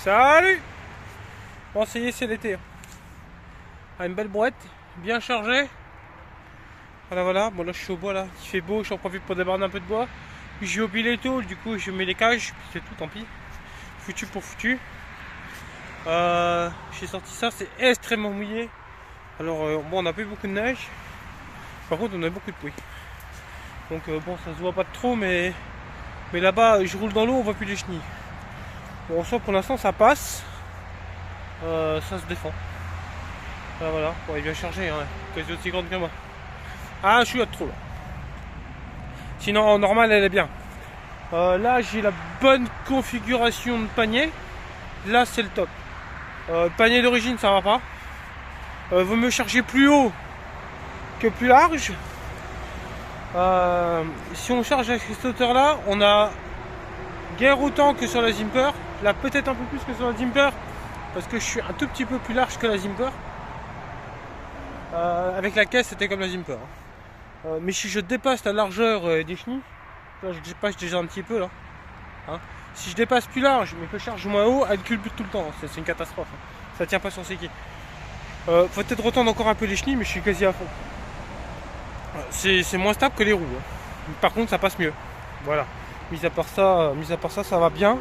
Salut. Bon, ça y est, c'est l'été. Ah, une belle boîte, bien chargée. Voilà. Bon, là, je suis au bois, là. Il fait beau, j'en profite pour débarder un peu de bois. J'ai oublié les tôles, du coup, je mets les cages. C'est tout, tant pis. Foutu pour foutu. J'ai sorti ça, c'est extrêmement mouillé. Alors, bon, on n'a pas eu beaucoup de neige. Par contre, on a beaucoup de pluie. Donc, bon, ça se voit pas trop, mais là-bas, je roule dans l'eau, on voit plus les chenilles. Bon, en soi, pour l'instant, ça passe. Ça se défend. Voilà. Bon, il est bien chargé, hein. Quasi aussi grande que moi. Ah, je suis là de trop, là. Sinon, en normal, elle est bien. Là, j'ai la bonne configuration de panier. Là, c'est le top. Panier d'origine, ça va pas. Vaut mieux charger plus haut que plus large. Si on charge à cette hauteur là, on a guère autant que sur la Zimper. Là, peut-être un peu plus que sur la Zimper, parce que je suis un tout petit peu plus large que la Zimper. Avec la caisse, c'était comme la Zimper. Mais si je dépasse la largeur des chenilles, là, je dépasse déjà un petit peu là. Hein. Si je dépasse plus large, mais que je charge moins haut, elle culbute tout le temps. C'est une catastrophe. Ça tient pas sur ses quilles. Faut peut-être retendre encore un peu les chenilles, mais je suis quasi à fond. C'est moins stable que les roues. Hein. Par contre, ça passe mieux. Voilà. Mis à part ça, ça va bien.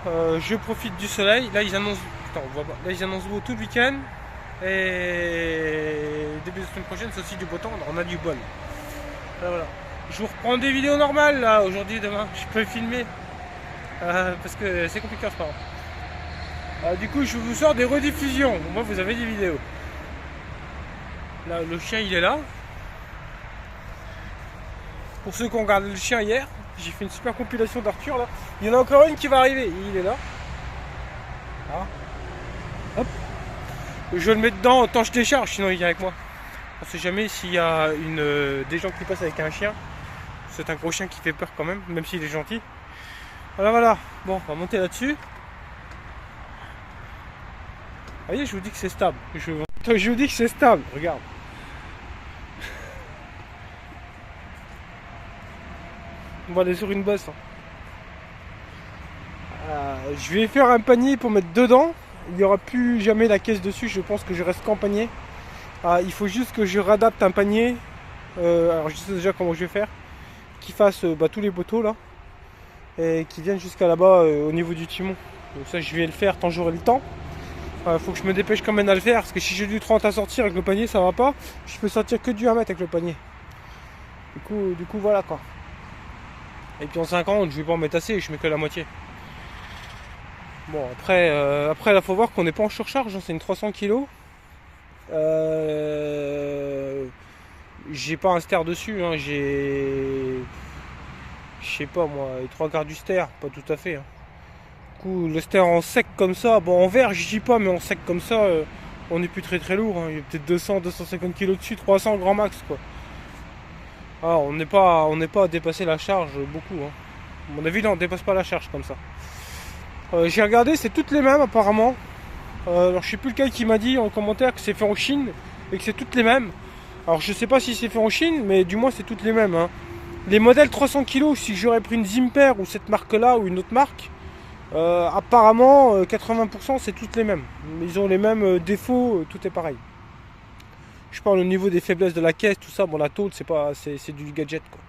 Je profite du soleil. Là, ils annoncent. Attends, on voit pas. Là, ils annoncent beau tout le week-end. Et début de la semaine prochaine, c'est aussi du beau temps. On a du bol. Voilà. Je vous reprends des vidéos normales là, aujourd'hui, demain. Je peux filmer. Parce que c'est compliqué en ce moment. Du coup, je vous sors des rediffusions. Au moins, vous avez des vidéos. Là, le chien, il est là. Pour ceux qui ont regardé le chien hier, j'ai fait une super compilation d'Arthur là. Il y en a encore une qui va arriver. Il est là. Ah. Hop. Je vais le mettre dedans tant que je décharge, sinon il vient avec moi. On sait jamais s'il y a des gens qui passent avec un chien. C'est un gros chien qui fait peur quand même s'il est gentil. Voilà. Bon, on va monter là-dessus. Vous voyez, je vous dis que c'est stable. Je vous dis que c'est stable, regarde. On va aller sur une bosse. Je vais faire un panier pour mettre dedans. Il n'y aura plus jamais la caisse dessus. Je pense que je reste qu'en panier. Il faut juste que je réadapte un panier. Alors je sais déjà comment je vais faire. Qui fasse tous les poteaux là. Et qui viennent jusqu'à là-bas au niveau du timon. Donc ça je vais le faire tant j'aurai le temps. Faut que je me dépêche quand même à le faire. Parce que si j'ai du 30 à sortir avec le panier, ça va pas. Je peux sortir que du 1 mètre avec le panier. Du coup voilà quoi. Et puis en 50, je vais pas en mettre assez, je mets que la moitié. Bon, après là, faut voir qu'on n'est pas en surcharge, hein, c'est une 300 kg. J'ai pas un ster dessus, hein, j'ai. Je sais pas moi, les 3/4 du ster, pas tout à fait. Hein. Du coup, le ster en sec comme ça, bon en vert, je dis pas, mais en sec comme ça, on n'est plus très lourd. Hein. Il y a peut-être 200-250 kg dessus, 300 grand max quoi. Ah, on n'est pas à dépasser la charge beaucoup. Hein. À mon avis, là, on ne dépasse pas la charge comme ça. J'ai regardé, c'est toutes les mêmes apparemment. Alors, je sais plus lequel qui m'a dit en commentaire que c'est fait en Chine et que c'est toutes les mêmes. Alors, je sais pas si c'est fait en Chine, mais du moins, c'est toutes les mêmes. Hein. Les modèles 300 kg, si j'aurais pris une Zimper ou cette marque-là ou une autre marque, apparemment, 80% c'est toutes les mêmes. Ils ont les mêmes défauts, tout est pareil. Je parle au niveau des faiblesses de la caisse, tout ça. Bon, la tôle, c'est du gadget quoi.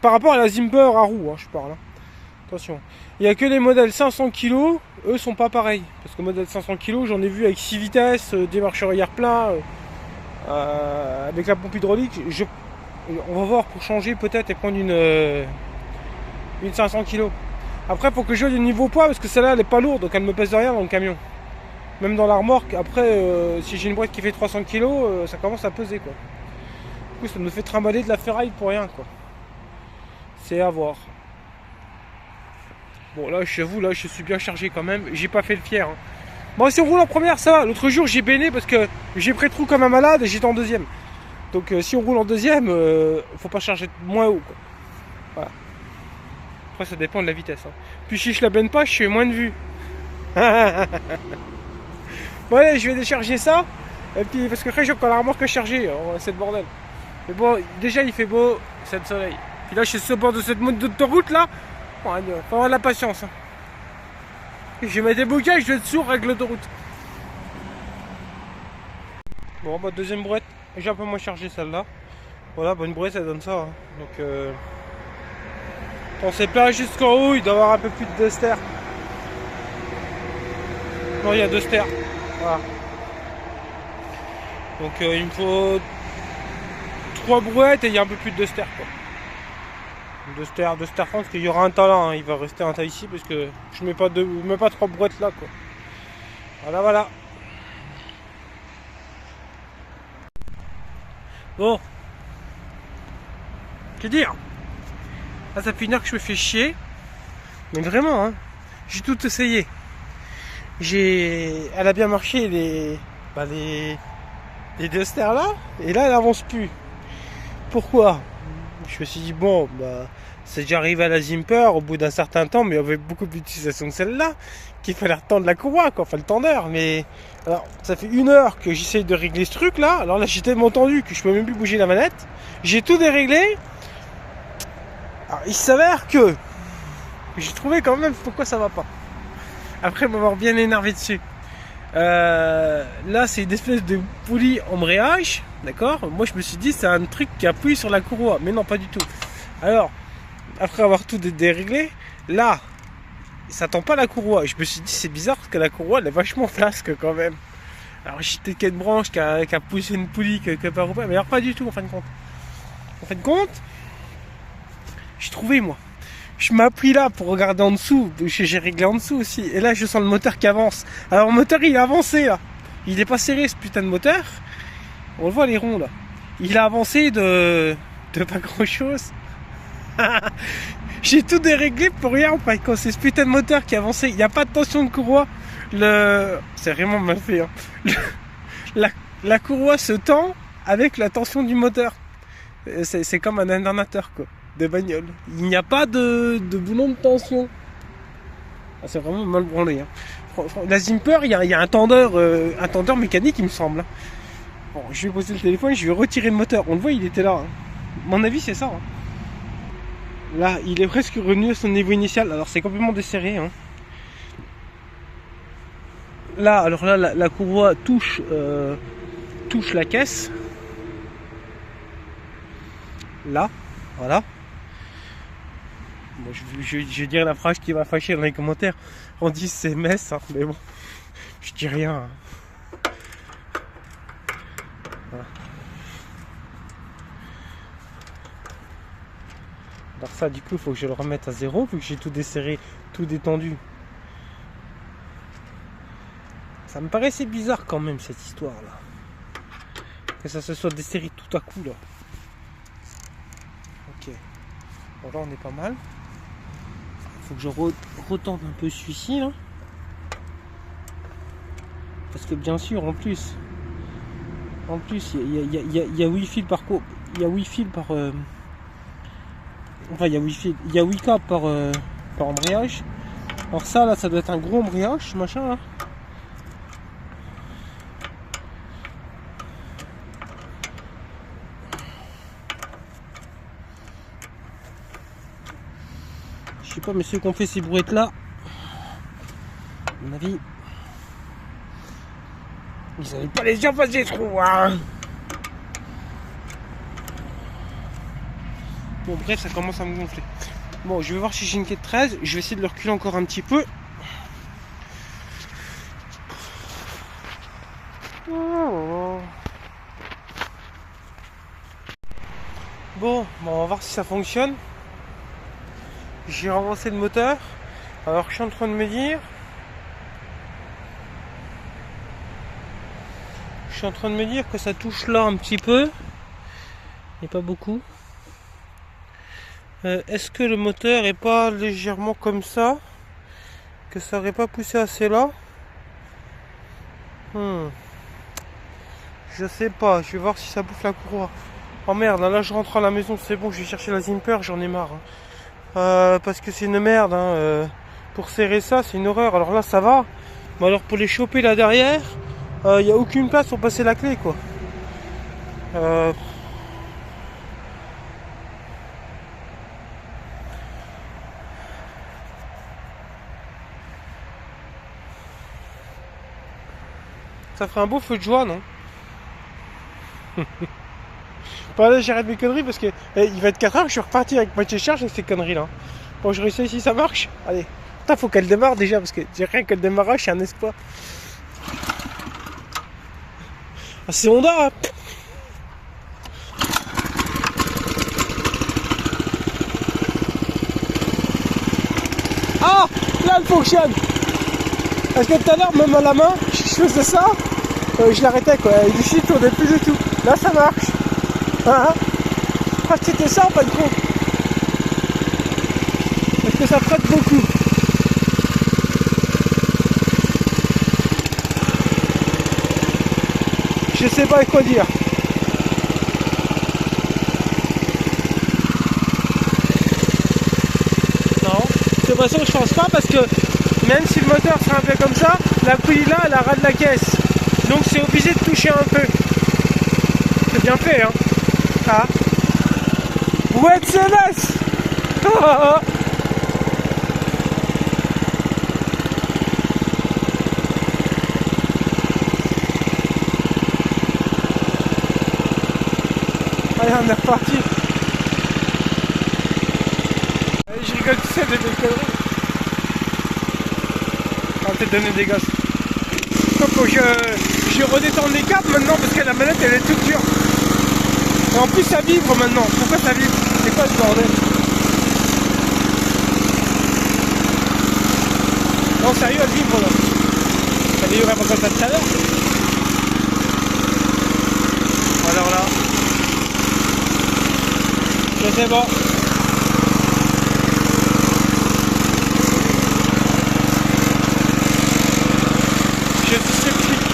Par rapport à la Zimper à roue, hein, je parle. Hein. Attention. Il n'y a que les modèles 500 kg, eux sont pas pareils. Parce que le modèle 500 kg, j'en ai vu avec 6 vitesses, des marcheurs arrière plein, avec la pompe hydraulique. On va voir pour changer peut-être et prendre une 500 kg. Après, pour que je aille au niveau poids, parce que celle-là, elle n'est pas lourde, donc elle me pèse de rien dans le camion. Même dans la remorque, après, si j'ai une boîte qui fait 300 kg, ça commence à peser quoi. Du coup, ça me fait trimballer de la ferraille pour rien quoi. C'est à voir. Bon, là, j'avoue, là, je suis bien chargé quand même. J'ai pas fait le fier. Hein. Bon, si on roule en première, ça va. L'autre jour, j'ai béné parce que j'ai pris trou comme un malade et j'étais en deuxième. Donc, si on roule en deuxième, faut pas charger moins haut quoi. Voilà. Après, ça dépend de la vitesse. Hein. Puis, si je la baigne pas, je fais moins de vue. Bon allez, je vais décharger ça. Et puis parce que après j'ai encore la remorque à charger, c'est le bordel. Mais bon, déjà il fait beau, c'est le soleil. Puis là je suis sur le bord de cette montée d'autoroute là. Bon, faut avoir de la patience. Hein. Je mets des bouquets, je vais être sourd avec l'autoroute. Bon, bah, deuxième brouette. J'ai un peu moins chargé celle-là. Voilà, bonne brouette, ça donne ça. Hein. Donc, on s'est plein jusqu'en haut, il doit y avoir un peu plus de ster. Non, il y a 2 sters. Voilà. Donc, il me faut 3 brouettes et il y a un peu plus de 2 sters, quoi. 2 sters France, parce qu'il y aura un tas là, hein. Il va rester un tas ici parce que je mets pas 3 brouettes là, quoi. Voilà, voilà. Bon. Que dire? Là, ça fait 1 heure que je me fais chier. Mais vraiment, hein. J'ai tout essayé. Elle a bien marché les 2 sters là. Et là, elle avance plus. Pourquoi? Je me suis dit, bon, bah, c'est déjà arrivé à la Zimper au bout d'un certain temps, mais il y avait beaucoup d'utilisation que celle-là, qu'il fallait retendre la courroie, quoi, enfin le tendeur. Mais alors, ça fait 1 heure que j'essaye de régler ce truc-là. Alors là, j'ai tellement tendu que je peux même plus bouger la manette. J'ai tout déréglé. Alors, il s'avère que j'ai trouvé quand même pourquoi ça va pas. Après m'avoir bien énervé dessus. Là, c'est une espèce de poulie embrayage, d'accord? Moi, je me suis dit, c'est un truc qui appuie sur la courroie, mais non, pas du tout. Alors, après avoir tout déréglé, là, ça tend pas la courroie. Je me suis dit, c'est bizarre parce que la courroie, elle est vachement flasque quand même. Alors, j'ai peut-être qu'il y a une branche qui a poussé une poulie quelque part ou pas, mais alors pas du tout en fin de compte. En fin de compte, j'ai trouvé moi. Je m'appuie là pour regarder en dessous. J'ai réglé en dessous aussi. Et là, je sens le moteur qui avance. Alors, le moteur, il a avancé là. Il est pas serré ce putain de moteur. On le voit les ronds là. Il a avancé de pas grand chose. J'ai tout déréglé pour rien. Quand c'est ce putain de moteur qui a avancé. Il n'y a pas de tension de courroie. C'est vraiment mal fait. Hein. La courroie se tend avec la tension du moteur. C'est comme un alternateur quoi. De bagnole. Il n'y a pas de boulon de tension. Ah, c'est vraiment mal branlé. Hein. La Zimper, il y a un tendeur mécanique, il me semble. Bon, je vais poser le téléphone, je vais retirer le moteur. On le voit, il était là. Hein. À mon avis, c'est ça. Hein. Là, il est presque revenu à son niveau initial. Alors, c'est complètement desserré. Hein. Là, alors là, la courroie touche la caisse. Là, voilà. Bon, je vais dire la phrase qui va fâcher dans les commentaires. On dit c'est Metz, hein, mais bon, je dis rien. Hein. Voilà. Alors ça, du coup, il faut que je le remette à 0, vu que j'ai tout desserré, tout détendu. Ça me paraissait bizarre quand même, cette histoire-là. Que ça se soit desserré tout à coup, là. Ok. Bon, là, on est pas mal. Faut que je retente un peu celui-ci là. Parce que bien sûr en plus il y a 8 fils par il y a 8 fils par enfin il y a 8 câbles par embrayage. Alors ça là ça doit être un gros embrayage ce machin là. Je sais pas, mais ceux qui ont fait ces brouettes là, à mon avis, ils n'avaient pas les yeux face des trous, hein. Bon, bref, ça commence à me gonfler. Bon, je vais voir si j'ai une quai de 13. Je vais essayer de le reculer encore un petit peu. Bon, on va voir si ça fonctionne. J'ai relancé le moteur. Alors je suis en train de me dire. Je suis en train de me dire que ça touche là un petit peu. Et pas beaucoup. Est-ce que le moteur est pas légèrement comme ça? Que ça aurait pas poussé assez là? Je sais pas, je vais voir si ça bouffe la courroie. Oh merde, là je rentre à la maison, c'est bon, je vais chercher la Zimper, j'en ai marre. Hein. Parce que c'est une merde, hein. Pour serrer ça, c'est une horreur. Alors là, ça va. Mais alors pour les choper là derrière, il n'y a aucune place pour passer la clé, quoi. Ça ferait un beau feu de joie, non? Bon, là, j'arrête mes conneries parce que il va être 4 heures, je suis reparti avec moitié charge avec ces conneries là. Bon, je réussis si ça marche. Allez. Putain, faut qu'elle démarre déjà parce que rien que le démarrage, c'est un espoir. Ah, c'est Honda, hein. Ah, là, elle fonctionne. Parce que tout à l'heure, même à la main, je faisais ça, je l'arrêtais quoi. Et ici, il tournait plus du tout. Là, ça marche. Ah, c'était ça en fin de compte. Parce que ça prête beaucoup. Je sais pas quoi dire. Non, de toute façon je pense pas parce que même si le moteur serait un peu comme ça, la poulie là elle arrête la caisse. Donc c'est obligé de toucher un peu. C'est bien fait hein. Ah. Ouais céleste. Allez, on est reparti. Allez, je rigole tout seul de mes conneries. On va peut-être donner des gosses. Faut que je redétende les câbles maintenant parce que la manette elle est toute dure. Et en plus ça vibre maintenant. Pourquoi ça vibre? C'est quoi ce bordel? Non sérieux elle vibre là. Ça vibre vraiment comme ça tout à l'heure. Alors là. C'est bon. Je suis sceptique.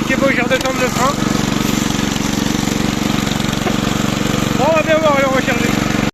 C'est bon, je redescends le frein. Bon, on va bien voir, allez, on va chercher.